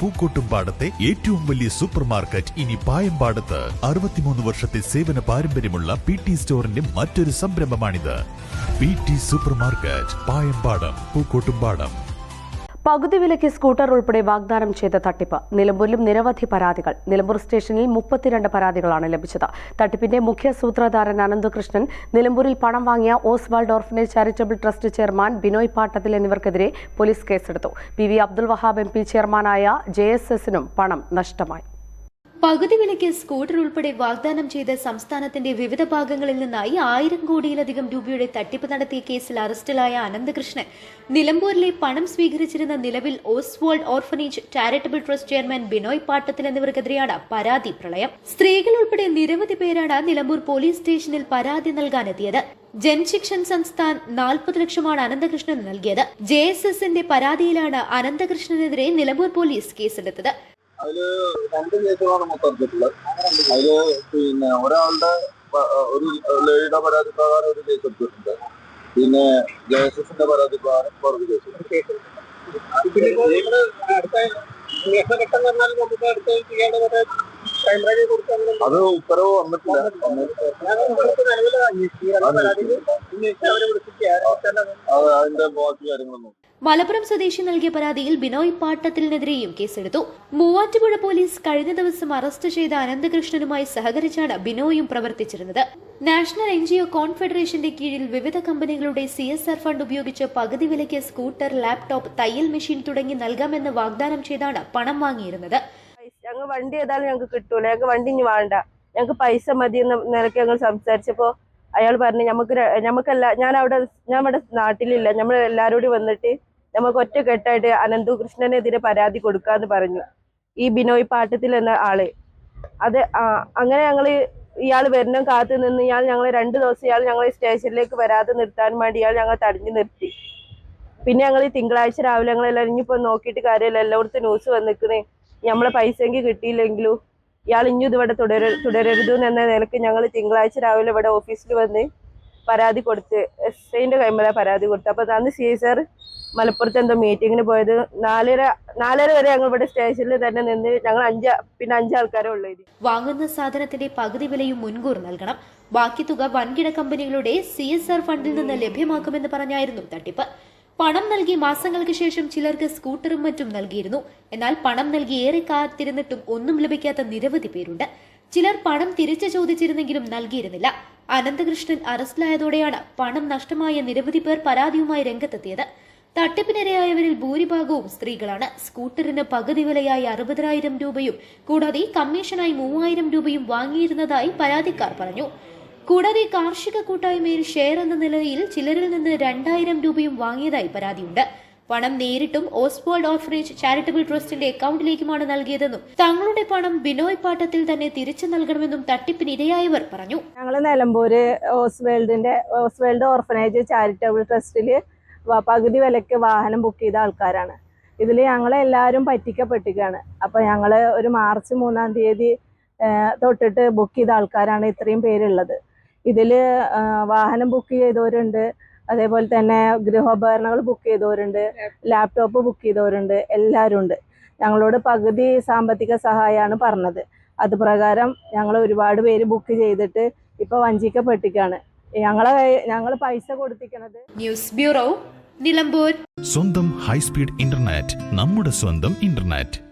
പൂക്കോട്ടുംപാടത്തെ ഏറ്റവും വലിയ super market ഇനി പായമ്പാടത്ത്. 63 വർഷത്തെ സേവന പാരമ്പര്യമുള്ള PT സ്റ്റോറിന്റെ മറ്റൊരു സംരംഭമാണിത്. PT supermarket, Payambadam, Pookkottumpadam. പകുതി വിലയ്ക്ക് സ്കൂട്ടർ ഉൾപ്പെടെ വാഗ്ദാനം ചെയ്ത തട്ടിപ്പ്. നിലമ്പൂരിലും നിരവധി പരാതികൾ. നിലമ്പൂർ സ്റ്റേഷനിൽ 32 പരാതികളാണ് ലഭിച്ചത്. തട്ടിപ്പിന്റെ മുഖ്യ സൂത്രധാരൻ അനന്തകൃഷ്ണൻ, നിലമ്പൂരിൽ പണം വാങ്ങിയ Oswald orphanage charitable trust chairman Binoy Pattathil എന്നിവർക്കെതിരെ പോലീസ് കേസെടുത്തു. PV അബ്ദുൽ വഹാബ് MP ചെയർമാനായ JSSനും പണം നഷ്ടമായി. പകുതി വിലയ്ക്ക് സ്കൂട്ടർ ഉൾപ്പെടെ വാഗ്ദാനം ചെയ്ത് സംസ്ഥാനത്തിന്റെ വിവിധ ഭാഗങ്ങളിൽ നിന്നായി 1000 കോടിയിലധികം രൂപയുടെ തട്ടിപ്പ് നടത്തിയ കേസിൽ അറസ്റ്റിലായ അനന്തകൃഷ്ണൻ നിലമ്പൂരിലെ പണം സ്വീകരിച്ചിരുന്ന നിലവിൽ Oswald orphanage charitable trust chairman Binoy Pattathil എന്നിവർക്കെതിരെയാണ് പരാതി പ്രളയം. സ്ത്രീകൾ ഉൾപ്പെടെ നിരവധി പേരാണ് നിലമ്പൂർ പോലീസ് സ്റ്റേഷനിൽ പരാതി നൽകാനെത്തിയത്. ജൻശിക്ഷൻ സംസ്ഥാൻ 40 ലക്ഷമാണ് അനന്തകൃഷ്ണന് നൽകിയത്. JSSന്റെ പരാതിയിലാണ് അനന്തകൃഷ്ണനെതിരെ നിലമ്പൂർ പോലീസ് കേസെടുത്തത്. അതില് 2 കേസുകളാണ് മൊത്തം എടുത്തിട്ടുള്ളത്. അതില് ഒരാളുടെ ഒരു ലേഡിയുടെ പരാതി പ്രകാരം ഒരു കേസ് എടുത്തിട്ടുണ്ട്. പിന്നെ JSSന്റെ പരാതി പ്രകാരം വേറൊരു കേസ്. അത് ഉത്തരവ് വന്നിട്ടില്ല. അതിന്റെ ബാക്കി കാര്യങ്ങളൊന്നും. മലപ്പുറം സ്വദേശി നൽകിയ പരാതിയിൽ ബിനോയ് പാട്ടത്തിനെതിരെയും കേസെടുത്തു. മൂവാറ്റുപുഴ പോലീസ് കഴിഞ്ഞ ദിവസം അറസ്റ്റ് ചെയ്ത അനന്തകൃഷ്ണനുമായി സഹകരിച്ചാണ് ബിനോയും പ്രവർത്തിച്ചിരുന്നത്. നാഷണൽ NGO കോൺഫെഡറേഷന്റെ കീഴിൽ വിവിധ കമ്പനികളുടെ CSR ഫണ്ട് ഉപയോഗിച്ച് പകുതി വിലയ്ക്ക് സ്കൂട്ടർ, ലാപ്ടോപ്പ്, തയ്യൽ മെഷീൻ തുടങ്ങി നൽകാമെന്ന് വാഗ്ദാനം ചെയ്താണ് പണം വാങ്ങിയിരുന്നത്. ഞങ്ങൾ വണ്ടി ഏതായാലും ഞങ്ങൾക്ക് കിട്ടൂല, ഞങ്ങൾക്ക് വണ്ടി ഇനി വേണ്ട, ഞങ്ങൾക്ക് പൈസ മതി എന്ന നിലയ്ക്ക് ഞങ്ങൾ സംസാരിച്ചപ്പോൾ അയാൾ പറഞ്ഞു ഞമ്മക്കല്ല, ഞാൻ ഇവിടെ നാട്ടിലില്ല, നമ്മൾ എല്ലാവരോടും വന്നിട്ട് നമുക്ക് ഒറ്റക്കെട്ടായിട്ട് അനന്തകൃഷ്ണനെതിരെ പരാതി കൊടുക്കാന്ന് പറഞ്ഞു. ഈ ബിനോയ് പാട്ടത്തിൽ എന്ന ആള് അത് അങ്ങനെ ഇയാൾ വരുന്ന കാത്തു നിന്ന് ഞങ്ങൾ 2 ദിവസം ഞങ്ങൾ സ്റ്റേഷനിലേക്ക് വരാതെ നിർത്താൻ വേണ്ടി ഞങ്ങൾ തടഞ്ഞു നിർത്തി. പിന്നെ ഞങ്ങൾ തിങ്കളാഴ്ച രാവിലെ ഞങ്ങളെല്ലാം ഇനിയിപ്പോൾ നോക്കിയിട്ട് കാര്യമില്ല, എല്ലായിടത്തും ന്യൂസ് വന്നിക്കണേ, നമ്മളെ പൈസയെങ്കിൽ കിട്ടിയില്ലെങ്കിലും ഇയാൾ ഇതിവിടെ തുടരരുത് എന്ന നിലയ്ക്ക് ഞങ്ങൾ തിങ്കളാഴ്ച രാവിലെ ഇവിടെ ഓഫീസിൽ വന്ന് പരാതി കൊടുത്ത് SIന്റെ കൈമല പരാതി കൊടുത്തു. അപ്പോൾ അന്ന് CSR മലപ്പുറത്ത് എന്തോ മീറ്റിങ്ങിന് പോയത്. 4:30 വരെ ഞങ്ങൾ ഇവിടെ സ്റ്റേഷനിൽ തന്നെ നിന്ന് ഞങ്ങൾ 5 ആൾക്കാരെ ഉള്ളത്. വാങ്ങുന്ന സാധനത്തിന്റെ പകുതി വിലയും മുൻകൂർ നൽകണം. ബാക്കി തുക വൻകിട കമ്പനികളുടെ CSR ഫണ്ടിൽ നിന്ന് ലഭ്യമാക്കുമെന്ന് പറഞ്ഞായിരുന്നു തട്ടിപ്പ്. പണം നൽകി മാസങ്ങൾക്ക് ശേഷം ചിലർക്ക് സ്കൂട്ടറും മറ്റും നൽകിയിരുന്നു. എന്നാൽ പണം നൽകി ഏറെ കാത്തിരുന്നിട്ടും ഒന്നും ലഭിക്കാത്ത നിരവധി പേരുണ്ട്. ചിലർ പണം തിരിച്ചു ചോദിച്ചിരുന്നെങ്കിലും നൽകിയിരുന്നില്ല. അനന്തകൃഷ്ണൻ അറസ്റ്റിലായതോടെയാണ് പണം നഷ്ടമായ നിരവധി പേർ പരാതിയുമായി രംഗത്തെത്തിയത്. തട്ടിപ്പിനിരയായവരിൽ ഭൂരിഭാഗവും സ്ത്രീകളാണ്. സ്കൂട്ടറിന് പകുതി വിലയായി 60,000 രൂപയും കൂടാതെ കമ്മീഷനായി 3,000 രൂപയും വാങ്ങിയിരുന്നതായി പരാതിക്കാർ പറഞ്ഞു. കൂടാതെ കാർഷിക കൂട്ടായ്മയിൽ ഷെയർ എന്ന നിലയിൽ ചിലരിൽ നിന്ന് 2,000 രൂപയും വാങ്ങിയതായി പരാതിയുണ്ട്. പണം നേരിട്ടും ഓസ്വാൾഡ് ഓർഫനേജ് ചാരിറ്റബിൾ ട്രസ്റ്റിന്റെ അക്കൗണ്ടിലേക്കുമാണ് നൽകിയതെന്നും തങ്ങളുടെ പണം ബിനോയ് പാട്ടത്തിൽ തന്നെ തിരിച്ചു നൽകണമെന്നും തട്ടിപ്പിനിരയായവർ പറഞ്ഞു. ഞങ്ങൾ നിലമ്പൂര് ഓസ്വാൾഡ് ഓർഫനേജ് ചാരിറ്റബിൾ ട്രസ്റ്റില് പകുതി വിലയ്ക്ക് വാഹനം ബുക്ക് ചെയ്ത ആൾക്കാരാണ്. ഇതിൽ ഞങ്ങളെല്ലാവരും പറ്റിക്കപ്പെട്ടിരിക്കുകയാണ്. അപ്പോൾ ഞങ്ങൾ ഒരു മാർച്ച് 3-ാം തീയതി തൊട്ടിട്ട് ബുക്ക് ചെയ്ത ആൾക്കാരാണ് ഇത്രയും പേരുള്ളത്. ഇതിൽ വാഹനം ബുക്ക് ചെയ്തവരുണ്ട്, അതേപോലെ തന്നെ ഗൃഹോപകരണങ്ങൾ ബുക്ക് ചെയ്തവരുണ്ട്, ലാപ്ടോപ്പ് ബുക്ക് ചെയ്തവരുണ്ട്, എല്ലാവരും ഉണ്ട്. ഞങ്ങളോട് പകുതി സാമ്പത്തിക സഹായമാണ് പറഞ്ഞത്. അത് പ്രകാരം ഞങ്ങൾ ഒരുപാട് പേര് ബുക്ക് ചെയ്തിട്ട് ഇപ്പോൾ വഞ്ചിക്കപ്പെട്ടിരിക്കുകയാണ്. ഞങ്ങൾ പൈസ കൊടുത്തിരിക്കുന്നത്. News bureau, Nilambur. സ്വന്തം ഹൈസ്പീഡ് ഇന്റർനെറ്റ്, നമ്മുടെ സ്വന്തം ഇന്റർനെറ്റ്.